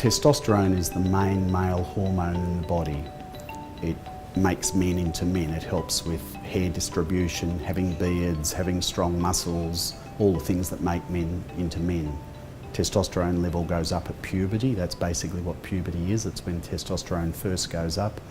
Testosterone is the main male hormone in the body. It makes men into men. It helps with hair distribution, having beards, having strong muscles, all the things that make men into men. Testosterone level goes up at puberty. That's basically what puberty is. It's when testosterone first goes up,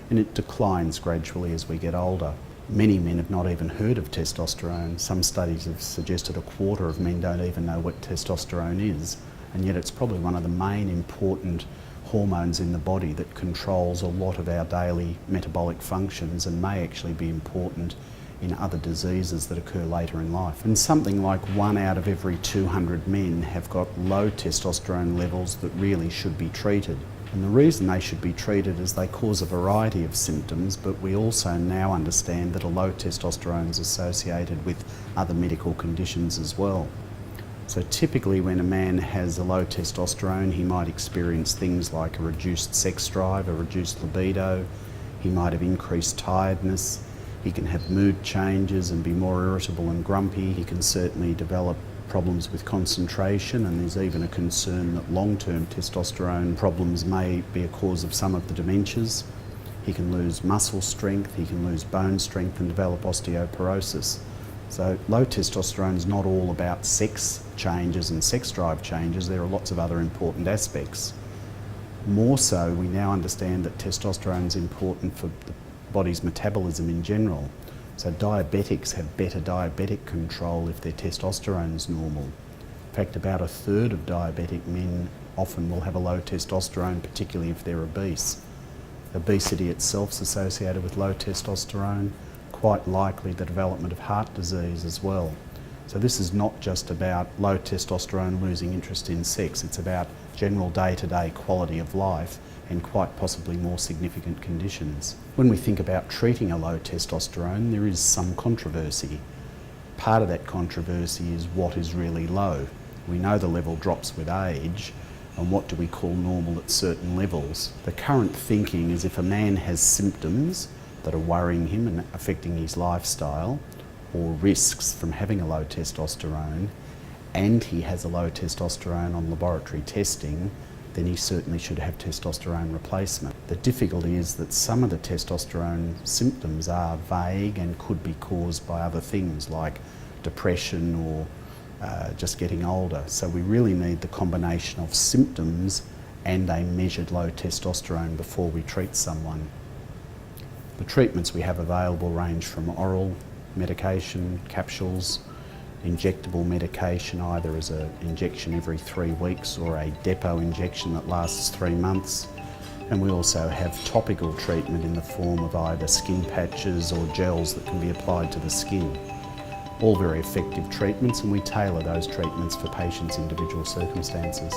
and it declines gradually as we get older. Many men have not even heard of testosterone. Some studies have suggested a quarter of men don't even know what testosterone is, and yet it's probably one of the main important hormones in the body that controls a lot of our daily metabolic functions and may actually be important in other diseases that occur later in life. And something like 1 out of every 200 men have got low testosterone levels that really should be treated. And the reason they should be treated is they cause a variety of symptoms, but we also now understand that a low testosterone is associated with other medical conditions as well. So typically when a man has a low testosterone, he might experience things like a reduced sex drive, a reduced libido, he might have increased tiredness, he can have mood changes and be more irritable and grumpy, he can certainly develop problems with concentration, and there's even a concern that long-term testosterone problems may be a cause of some of the dementias. He can lose muscle strength, he can lose bone strength and develop osteoporosis. So low testosterone is not all about sex changes and sex drive changes. There are lots of other important aspects. More so, we now understand that testosterone is important for the body's metabolism in general. So diabetics have better diabetic control if their testosterone is normal. In fact, about a third of diabetic men often will have a low testosterone, particularly if they're obese. Obesity itself is associated with low testosterone, quite likely the development of heart disease as well. So this is not just about low testosterone losing interest in sex, it's about general day-to-day quality of life and quite possibly more significant conditions. When we think about treating a low testosterone, there is some controversy. Part of that controversy is what is really low. We know the level drops with age, and what do we call normal at certain levels? The current thinking is if a man has symptoms that are worrying him and affecting his lifestyle, or risks from having a low testosterone, and he has a low testosterone on laboratory testing, then he certainly should have testosterone replacement. The difficulty is that some of the testosterone symptoms are vague and could be caused by other things like depression or just getting older. So we really need the combination of symptoms and a measured low testosterone before we treat someone. The treatments we have available range from oral medication, capsules, injectable medication either as an injection every 3 weeks or a depot injection that lasts 3 months. And we also have topical treatment in the form of either skin patches or gels that can be applied to the skin. All very effective treatments, and we tailor those treatments for patients' individual circumstances.